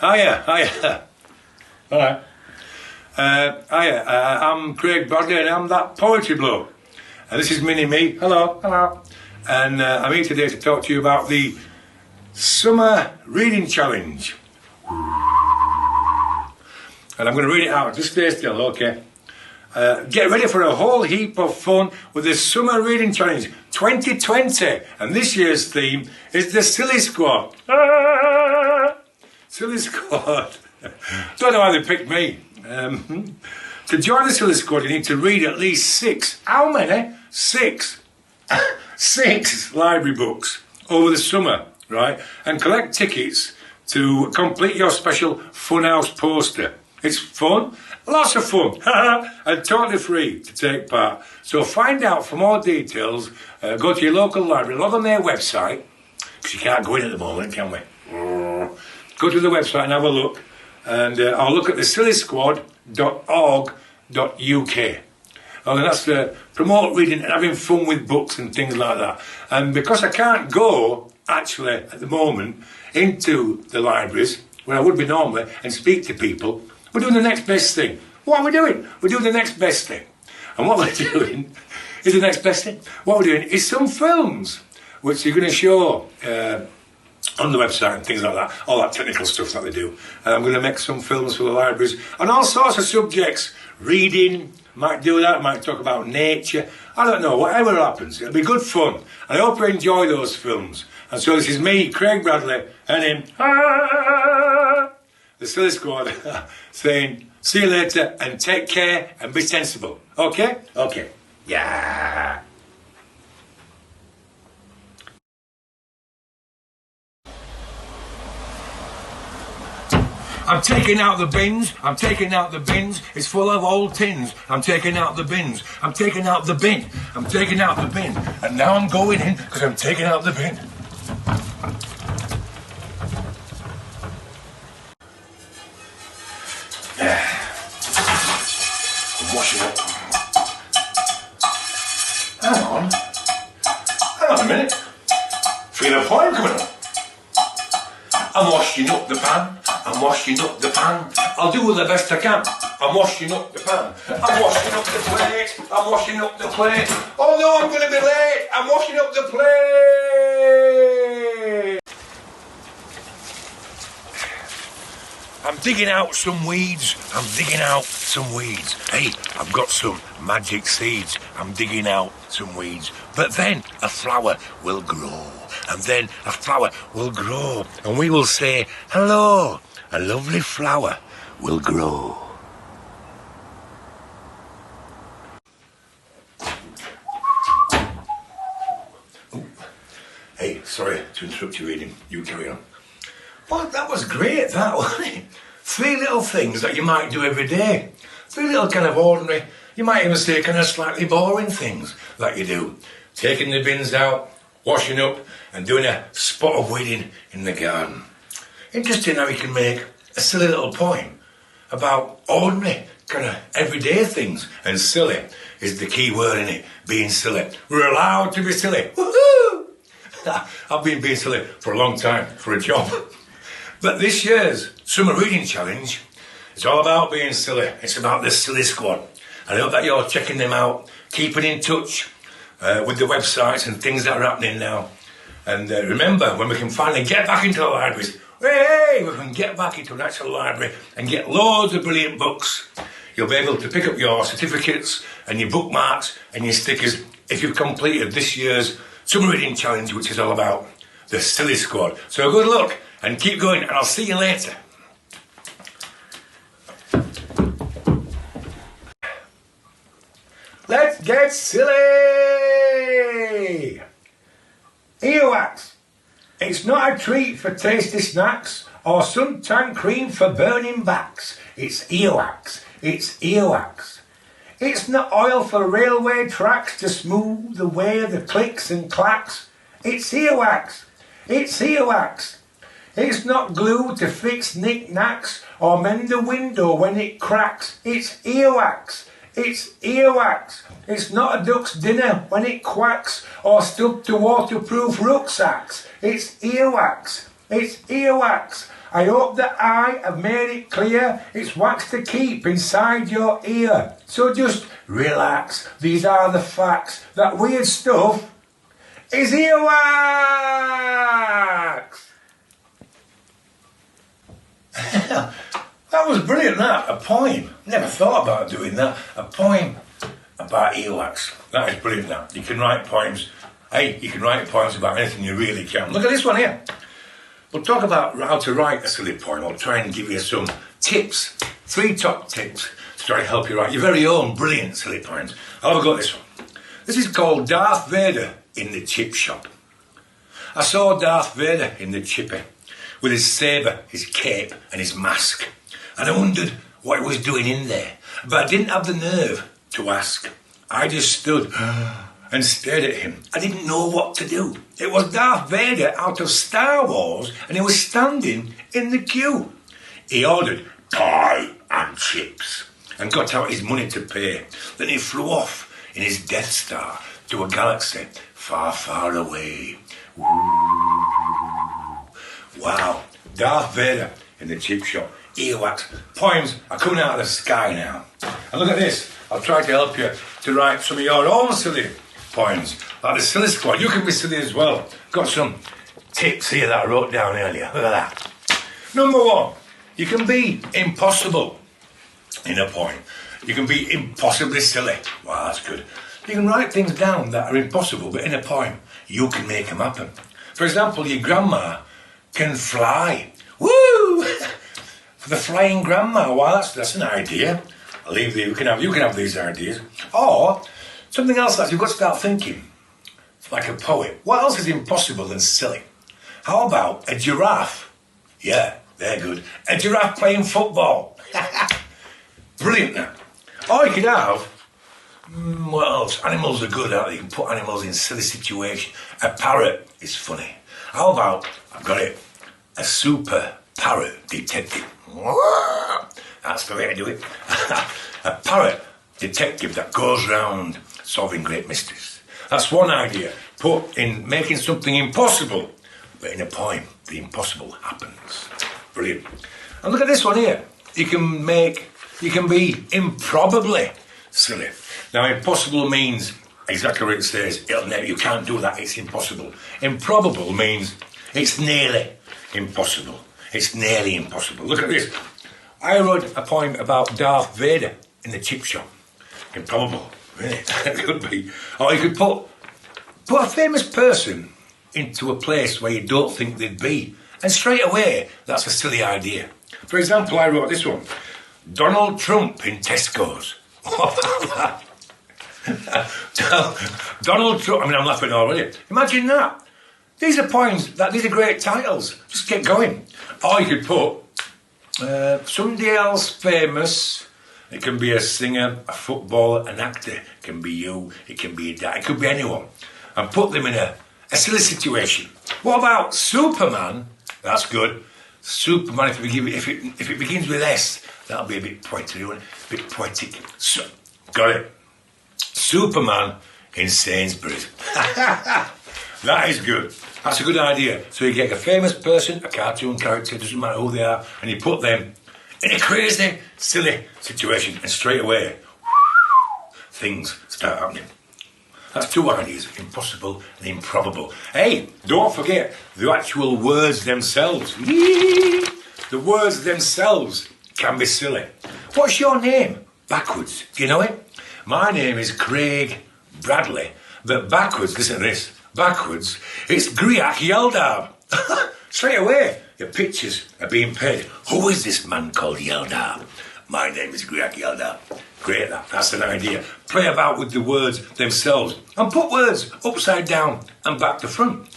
Hiya. Alright. Hiya, I'm Craig Bradley and I'm that poetry bloke. And this is Mini-Me. Hello. And I'm here today to talk to you about the Summer Reading Challenge. And I'm going to read it out. Just stay still, okay? Get ready for a whole heap of fun with the Summer Reading Challenge 2020. And this year's theme is the Silly Squad. Silly Squad. Don't know how they picked me. To join the Silly Squad, you need to read at least 6. How many? 6. 6 library books over the summer, right? And collect tickets to complete your special Funhouse poster. It's fun, lots of fun, and totally free to take part. So find out for more details, go to your local library, log on their website, because you can't go in at the moment, can we? Go to the website and have a look, and I'll look at the sillysquad.org.uk. And that's to promote reading and having fun with books and things like that. And because I can't go, actually, at the moment, into the libraries, where I would be normally, and speak to people, we're doing the next best thing. What are we doing? We're doing the next best thing. And what we're doing is the next best thing. What we're doing is some films, which you're going to show on the website and things like that, all that technical stuff that they do. And I'm going to make some films for the libraries on all sorts of subjects. Reading, might do that, might talk about nature. I don't know, whatever happens. It'll be good fun. And I hope you enjoy those films. And so this is me, Craig Bradley, and him, the Silly Squad, saying, see you later and take care and be sensible. Okay? Okay. Yeah. I'm taking out the bins, it's full of old tins. I'm taking out the bins, I'm taking out the bin, and now I'm going in because I'm taking out the bin. I'm washing up. Hang on a minute. Feel a point coming up. I'm washing up the pan. I'll do the best I can. I'm washing up the pan. I'm washing up the plate. Oh no, I'm going to be late. I'm washing up the plate. I'm digging out some weeds. Hey, I've got some magic seeds. I'm digging out some weeds. But then a flower will grow. And we will say, hello. A lovely flower will grow. Ooh. Hey, sorry to interrupt your reading. You carry on. Well, that was great, that, wasn't it? 3 little things that you might do every day. 3 little kind of ordinary, you might even say kind of slightly boring things that you do. Taking the bins out, washing up, and doing a spot of weeding in the garden. Interesting how you can make a silly little poem about ordinary, kind of everyday things. And silly is the key word in it, being silly. We're allowed to be silly. Woohoo! I've been being silly for a long time, for a job. But this year's Summer Reading Challenge is all about being silly. It's about the Silly Squad. And I hope that you're checking them out, keeping in touch with the websites and things that are happening now. And remember, when we can finally get back into the libraries, hey, we can get back into an actual library and get loads of brilliant books. You'll be able to pick up your certificates and your bookmarks and your stickers if you've completed this year's Summer Reading Challenge, which is all about the Silly Squad. So good luck and keep going, and I'll see you later. Let's get silly! Earwax. It's not a treat for tasty snacks or suntan cream for burning backs. It's earwax. It's not oil for railway tracks to smooth away the clicks and clacks. It's earwax. It's not glue to fix knick-knacks or mend a window when it cracks. It's earwax. It's not a duck's dinner when it quacks or stuck to waterproof rucksacks. It's earwax. I hope that I have made it clear it's wax to keep inside your ear. So just relax. These are the facts. That weird stuff is earwax. That was brilliant, that. A poem. Never thought about doing that. A poem about earwax. That is brilliant, that. You can write poems. Hey, you can write poems about anything, you really can. Look at this one here. We'll talk about how to write a silly poem. I'll try and give you some tips. 3 top tips to try and help you write your very own brilliant silly poems. I'll have a go at this one. This is called Darth Vader in the Chip Shop. I saw Darth Vader in the chippy with his sabre, his cape and his mask. And I wondered what he was doing in there. But I didn't have the nerve to ask. I just stood and stared at him. I didn't know what to do. It was Darth Vader out of Star Wars and he was standing in the queue. He ordered pie and chips and got out his money to pay. Then he flew off in his Death Star to a galaxy far, far away. Wow, Darth Vader in the chip shop. Earwax. Poems are coming out of the sky now. And look at this. I'll try to help you to write some of your own silly poems. Like the Silly Squad. You can be silly as well. Got some tips here that I wrote down earlier. Look at that. Number 1. You can be impossible in a poem. You can be impossibly silly. Wow, that's good. You can write things down that are impossible, but in a poem, you can make them happen. For example, your grandma can fly. Woo! The flying grandma. Wow, that's an idea. I'll leave you. You can have these ideas. Or something else that you've got to start thinking. It's like a poet. What else is impossible and silly? How about a giraffe? Yeah, they're good. A giraffe playing football. Brilliant now. Or you could have, what else? Animals are good, aren't they? You can put animals in silly situations. A parrot is funny. How about, I've got it, a super parrot detective. That's the way to do it. A parrot detective that goes around solving great mysteries. That's one idea. Put in making something impossible, but in a poem, the impossible happens. Brilliant. And look at this one here. You can be improbably silly. Now, impossible means exactly what it says. You can't do that. It's impossible. Improbable means it's nearly impossible. It's nearly impossible. Look at this. I wrote a poem about Darth Vader in the chip shop. Improbable, really. It could be. Or you could put a famous person into a place where you don't think they'd be. And straight away, that's a silly idea. For example, I wrote this one. Donald Trump in Tesco's. Donald Trump, I mean, I'm laughing already. Imagine that. These are poems, these are great titles. Just get going. Or you could put somebody else famous. It can be a singer, a footballer, an actor. It can be you, it can be a dad, it could be anyone. And put them in a silly situation. What about Superman? That's good. Superman, if it begins with S, that'll be a bit poetic, a bit poetic. So, got it. Superman in Sainsbury's. That is good. That's a good idea. So you get a famous person, a cartoon character, doesn't matter who they are, and you put them in a crazy, silly situation, and straight away, things start happening. That's 2 ideas, impossible and improbable. Hey, don't forget the actual words themselves. The words themselves can be silly. What's your name? Backwards. Do you know it? My name is Craig Bradley, but backwards, listen to this, backwards, it's Griak Yeldar. Straight away, your pictures are being paid. Who is this man called Yeldar? My name is Griak Yeldar. Great, that's an idea. Play about with the words themselves and put words upside down and back to front.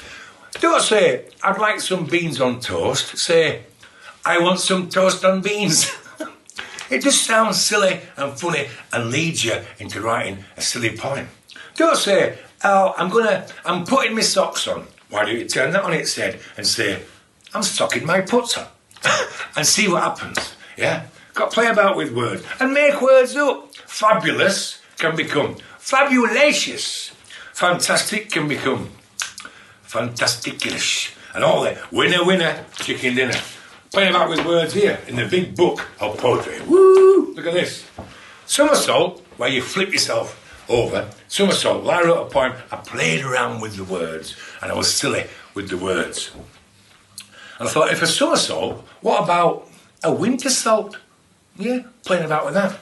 Don't say, I'd like some beans on toast. Say, I want some toast on beans. It just sounds silly and funny and leads you into writing a silly poem. Don't say, oh, I'm putting my socks on. Why don't you turn that on its head and say, I'm stocking my puts on. And see what happens, yeah? Got to play about with words and make words up. Fabulous can become fabulacious. Fantastic can become fantasticalish. And all that. Winner, winner, chicken dinner. Playing about with words here in the big book of poetry. Woo! Look at this. Somersault, where you flip yourself over. Somersault. Well, I wrote a poem. I played around with the words, and I was silly with the words. And I thought, if a somersault, what about a wintersault? Yeah, playing about with that.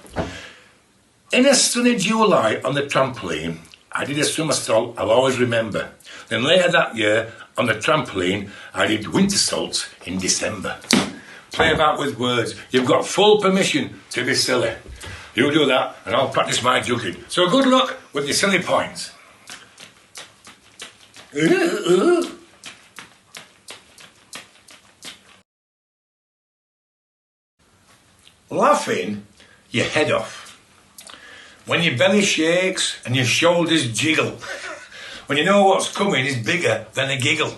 In a sunny July on the trampoline, I did a somersault I'll always remember. Then later that year, on the trampoline, I did wintersaults in December. Play about with words. You've got full permission to be silly. You do that, and I'll practice my juggling. So good luck with your silly points. Laughing your head off. When your belly shakes and your shoulders jiggle. When you know what's coming is bigger than a giggle.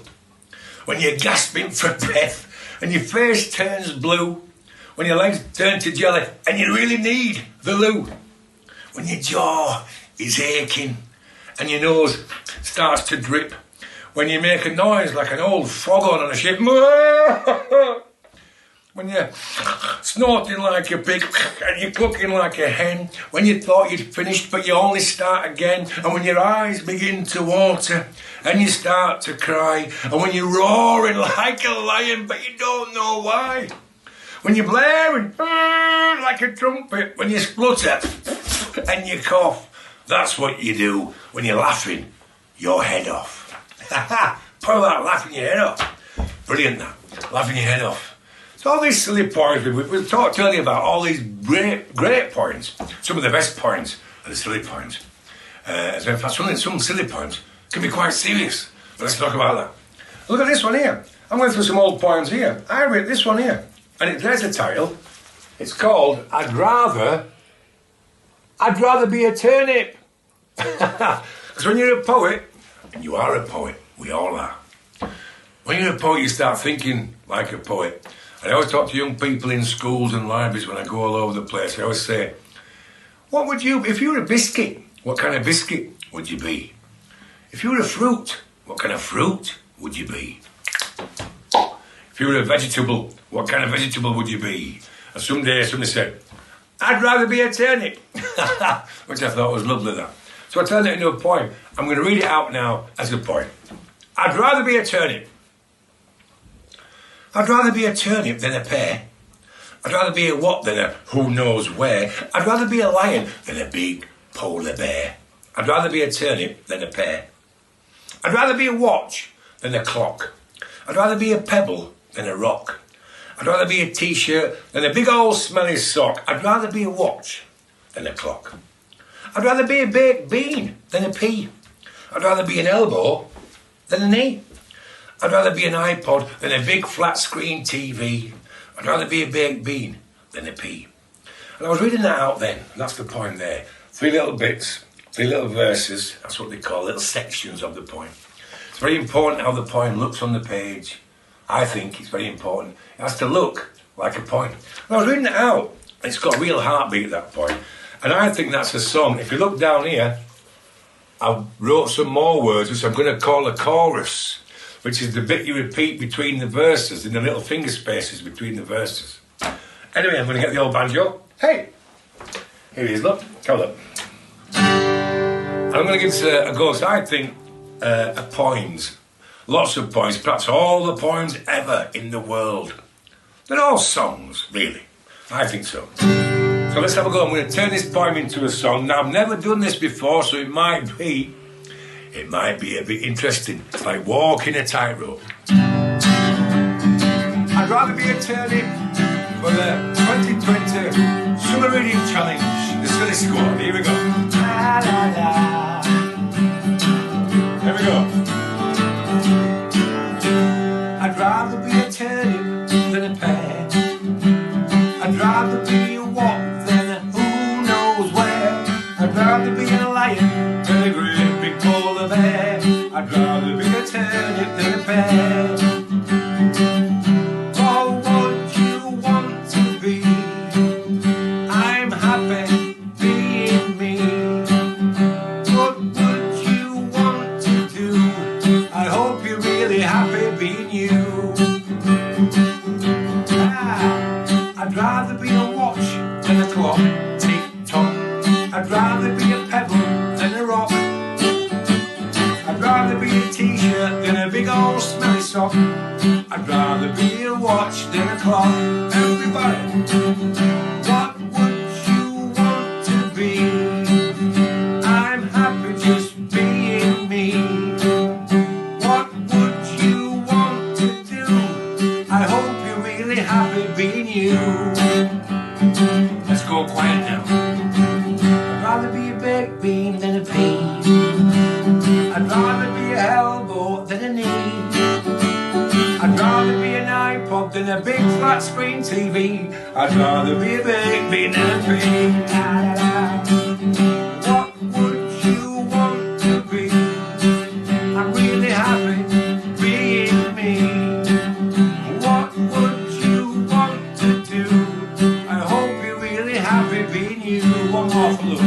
When you're gasping for breath and your face turns blue. When your legs turn to jelly and you really need the loo. When your jaw is aching and your nose starts to drip. When you make a noise like an old foghorn on a ship. When you're snorting like a pig and you're clucking like a hen. When you thought you'd finished but you only start again. And when your eyes begin to water and you start to cry. And when you're roaring like a lion but you don't know why. When you're blaring like a trumpet. When you splutter and you cough. That's what you do when you're laughing your head off. Pull that, laughing your head off. Brilliant that, laughing your head off. So all these silly points, we've talked earlier about all these great points. Some of the best points are the silly points. In fact, some silly points can be quite serious. But let's talk about that. Look at this one here. I'm going through some old poems here. I read this one here. And there's the title. It's called I'd rather be a turnip. Because when you're a poet, and you are a poet, we all are. When you're a poet, you start thinking like a poet. And I always talk to young people in schools and libraries when I go all over the place. I always say, what would you, if you were a biscuit, what kind of biscuit would you be? If you were a fruit, what kind of fruit would you be? If you were a vegetable, what kind of vegetable would you be? And someday somebody said, I'd rather be a turnip. Which I thought was lovely, that. So I turned it into a poem. I'm going to read it out now as a poem. I'd rather be a turnip. I'd rather be a turnip than a pear. I'd rather be a what than a who knows where. I'd rather be a lion than a big polar bear. I'd rather be a turnip than a pear. I'd rather be a watch than a clock. I'd rather be a pebble than a rock. I'd rather be a t-shirt than a big old smelly sock. I'd rather be a watch than a clock. I'd rather be a baked bean than a pea. I'd rather be an elbow than a knee. I'd rather be an iPod than a big flat screen TV. I'd rather be a baked bean than a pea. And I was reading that out then, and that's the poem there. 3 little bits, 3 little verses, that's what they call little sections of the poem. It's very important how the poem looks on the page. I think it's very important. It has to look like a poem. And I was reading it out, and it's got a real heartbeat, that poem. And I think that's a song. If you look down here, I wrote some more words, which I'm going to call a chorus, which is the bit you repeat between the verses, in the little finger spaces between the verses. Anyway, I'm going to get the old banjo. Hey! Here he is, look. Come look. And I'm going to give this a go. So I think poems, lots of poems, perhaps all the poems ever in the world. They're all songs, really. I think so. So let's have a go. I'm going to turn this poem into a song. Now, I've never done this before, so it might be a bit interesting. It's like walking a tightrope. I'd rather be a turnip for the 2020 Summer Reading Challenge. The Silly Squad. Here we go. La, la, la. Here we go. I'd rather be a turnip than a pear. I'd rather be a what than a who knows where. I'd rather be a lion than a great big polar bear. I'd rather be a turnip than a pear. Oh, what you want to be, I'm happy being me. What would you want to do? I hope you're really happy being you. rather be a watch than a clock, tick tock. I'd rather be a pebble than a rock. I'd rather be a t-shirt than a big old smelly sock. I'd rather be a watch than a clock. Everybody, what would you want to be? I'm happy just being me. What would you want to do? I hope you're really happy being you. Let's go quiet now. I'd rather be a baked bean than a pea. I'd rather be a elbow than a knee. I'd rather be an iPod than a big flat screen TV. I'd rather be a baked bean than a pea. Da, da, da. What would you want to be? I'm really happy being me. What would you want to do? I hope you're really happy being you. One more for Luke.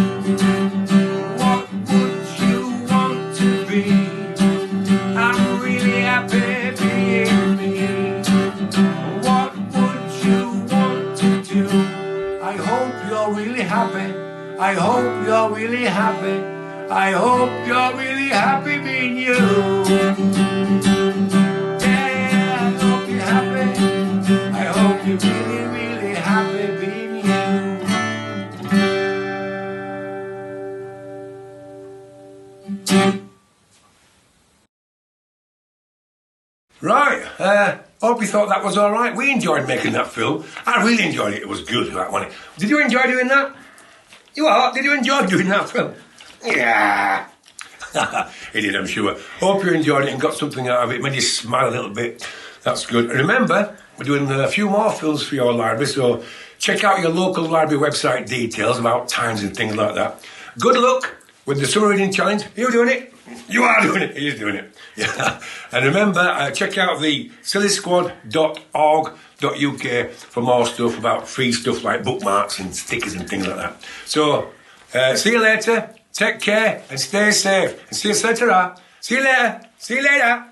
What would you want to be? I'm really happy being me. What would you want to do? I hope you're really happy. I hope you're really happy. I hope you're really happy being you. Yeah, I hope you're happy. I hope you're really, really happy being you. Right, hope you thought that was alright. We enjoyed making that film. I really enjoyed it. It was good, that wasn't it? Did you enjoy doing that? You what? Did you enjoy doing that film? Yeah. He did, I'm sure. Hope you enjoyed it and got something out of it. Made you smile a little bit. That's good. And remember, we're doing a few more films for your library, so check out your local library website details about times and things like that. Good luck with the summer reading challenge. Are you doing it? You are doing it. He's doing it. Yeah. And remember, check out the sillysquad.org.uk for more stuff about free stuff like bookmarks and stickers and things like that. So, see you later. Take care and stay safe. And see you later. See you later. See you later.